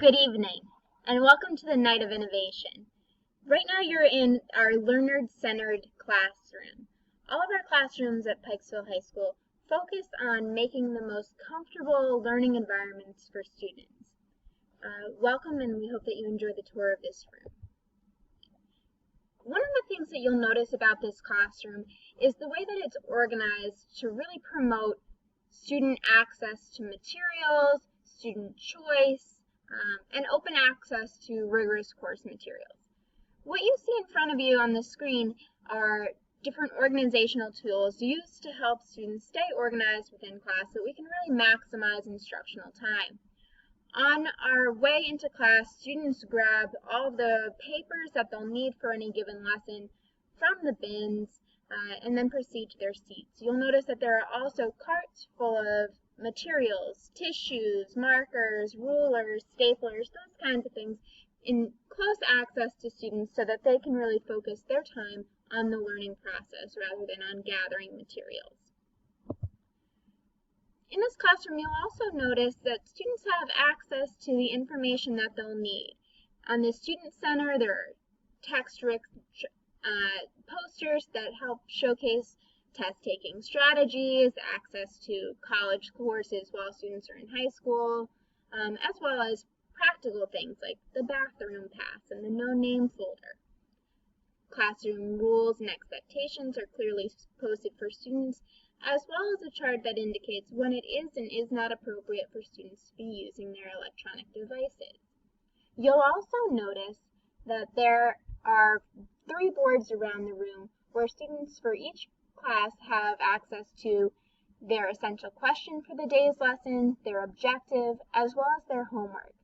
Good evening, and welcome to the Night of Innovation. Right now you're in our learner-centered classroom. All of our classrooms at Pikesville High School focus on making the most comfortable learning environments for students. Welcome, and we hope that you enjoy the tour of this room. One of the things that you'll notice about this classroom is the way that it's organized to really promote student access to materials, student choice, and open access to rigorous course materials. What you see in front of you on the screen are different organizational tools used to help students stay organized within class so we can really maximize instructional time. On our way into class, students grab all of the papers that they'll need for any given lesson from the bins and then proceed to their seats. You'll notice that there are also carts full of materials, tissues, markers, rulers, staplers, those kinds of things in close access to students so that they can really focus their time on the learning process rather than on gathering materials. In this classroom, you'll also notice that students have access to the information that they'll need. On the Student Center, there are text-rich posters that help showcase test-taking strategies, access to college courses while students are in high school, as well as practical things like the bathroom pass and the no-name folder. Classroom rules and expectations are clearly posted for students, as well as a chart that indicates when it is and is not appropriate for students to be using their electronic devices. You'll also notice that there are 3 boards around the room where students for each class have access to their essential question for the day's lesson, their objective, as well as their homework.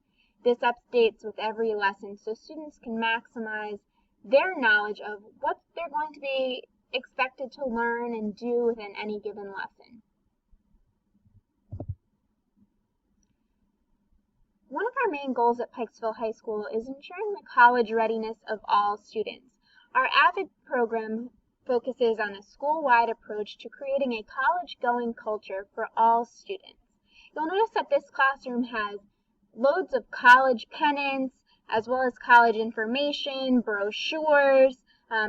This updates with every lesson so students can maximize their knowledge of what they're going to be expected to learn and do within any given lesson. One of our main goals at Pikesville High School is ensuring the college readiness of all students. Our AVID program focuses on a school-wide approach to creating a college-going culture for all students. You'll notice that this classroom has loads of college pennants, as well as college information, brochures,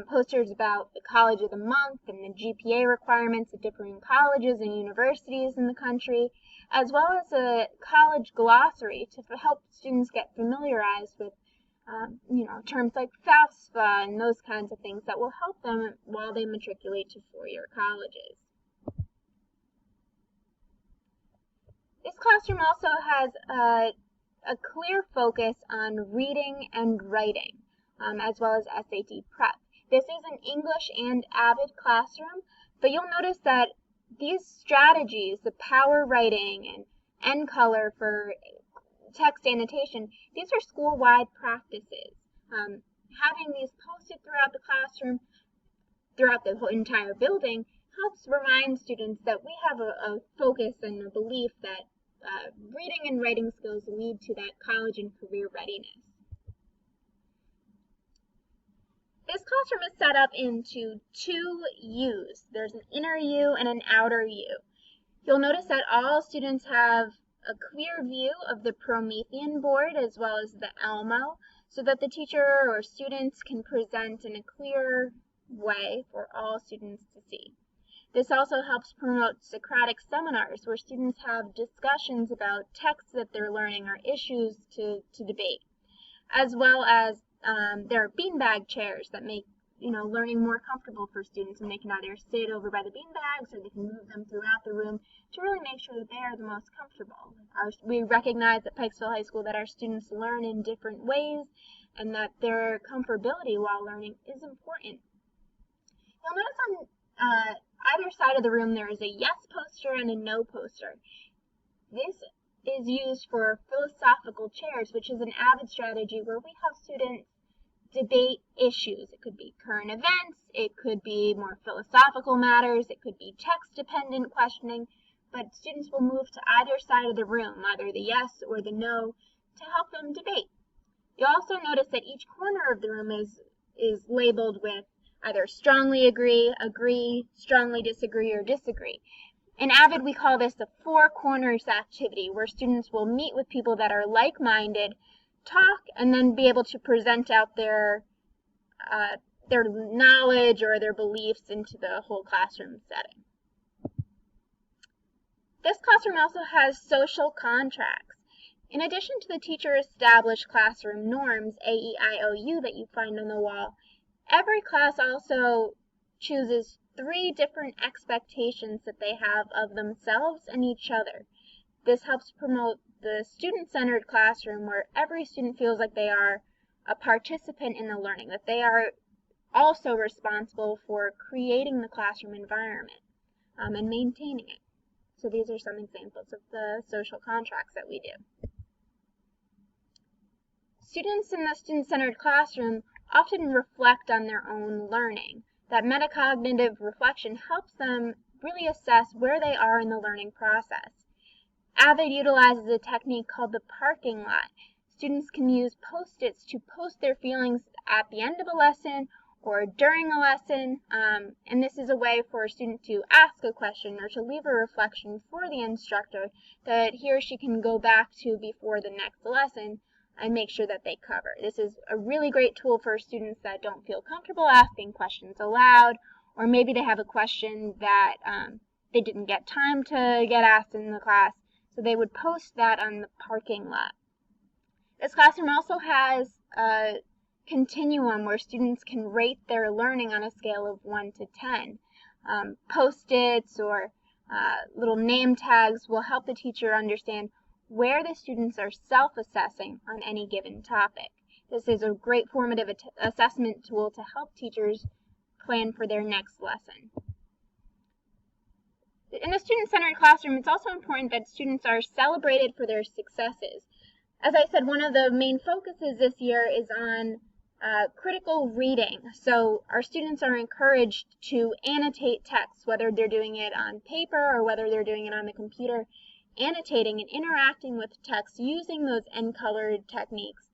posters about the College of the Month and the GPA requirements of different colleges and universities in the country, as well as a college glossary to help students get familiarized with terms like FAFSA and those kinds of things that will help them while they matriculate to four-year colleges. This classroom also has a clear focus on reading and writing, as well as SAT prep. This is an English and AVID classroom, but you'll notice that these strategies, the power writing and NColor for text annotation, these are school-wide practices. Having these posted throughout the classroom, throughout the whole entire building, helps remind students that we have a focus and a belief that reading and writing skills lead to that college and career readiness. This classroom is set up into 2 U's. There's an inner U and an outer U. You'll notice that all students have a clear view of the Promethean board as well as the Elmo, so that the teacher or students can present in a clear way for all students to see. This also helps promote Socratic seminars where students have discussions about texts that they're learning or issues to debate, as well as there are beanbag chairs that make learning more comfortable for students, and they can either sit over by the beanbags or they can move them throughout the room to really make sure that they are the most comfortable. We recognize at Pikesville High School that our students learn in different ways and that their comfortability while learning is important. You'll notice on either side of the room there is a yes poster and a no poster. This is used for philosophical chairs, which is an AVID strategy where we have students debate issues. It could be current events, it could be more philosophical matters, it could be text-dependent questioning, but students will move to either side of the room, either the yes or the no, to help them debate. You'll also notice that each corner of the room is labeled with either strongly agree, agree, strongly disagree, or disagree. In AVID, we call this the Four Corners activity, where students will meet with people that are like-minded, talk, and then be able to present out their knowledge or their beliefs into the whole classroom setting. This classroom also has social contracts. In addition to the teacher-established classroom norms, AEIOU, that you find on the wall, every class also chooses 3 different expectations that they have of themselves and each other. This helps promote the student-centered classroom where every student feels like they are a participant in the learning, that they are also responsible for creating the classroom environment and maintaining it. So these are some examples of the social contracts that we do. Students in the student-centered classroom often reflect on their own learning. That metacognitive reflection helps them really assess where they are in the learning process. AVID utilizes a technique called the parking lot. Students can use Post-its to post their feelings at the end of a lesson or during a lesson, and this is a way for a student to ask a question or to leave a reflection for the instructor that he or she can go back to before the next lesson and make sure that they cover. This is a really great tool for students that don't feel comfortable asking questions aloud, or maybe they have a question that they didn't get time to get asked in the class, so they would post that on the parking lot. This classroom also has a continuum where students can rate their learning on a scale of 1 to 10. Post-its or little name tags will help the teacher understand where the students are self-assessing on any given topic. This is a great formative assessment tool to help teachers plan for their next lesson. In the student-centered classroom, it's also important that students are celebrated for their successes. As I said, one of the main focuses this year is on critical reading. So our students are encouraged to annotate text, whether they're doing it on paper or whether they're doing it on the computer. Annotating and interacting with text using those N-colored techniques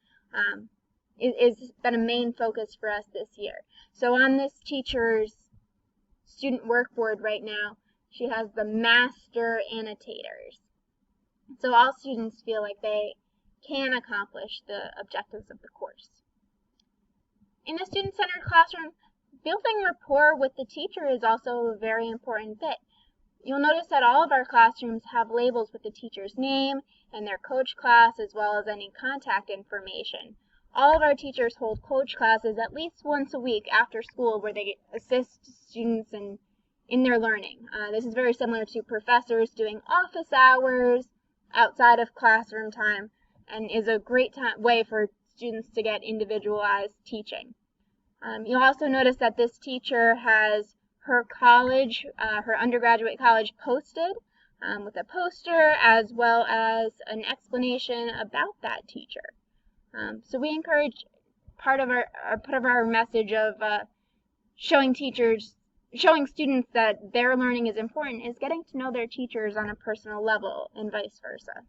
is been a main focus for us this year. So on this teacher's student workboard right now, she has the master annotators. So all students feel like they can accomplish the objectives of the course. In the student-centered classroom, building rapport with the teacher is also a very important bit. You'll notice that all of our classrooms have labels with the teacher's name and their coach class, as well as any contact information. All of our teachers hold coach classes at least once a week after school where they assist students in their learning. This is very similar to professors doing office hours outside of classroom time and is a great way for students to get individualized teaching. You'll also notice that this teacher has her college, her undergraduate college posted with a poster as well as an explanation about that teacher. So we encourage part of our message of showing students that their learning is important is getting to know their teachers on a personal level and vice versa.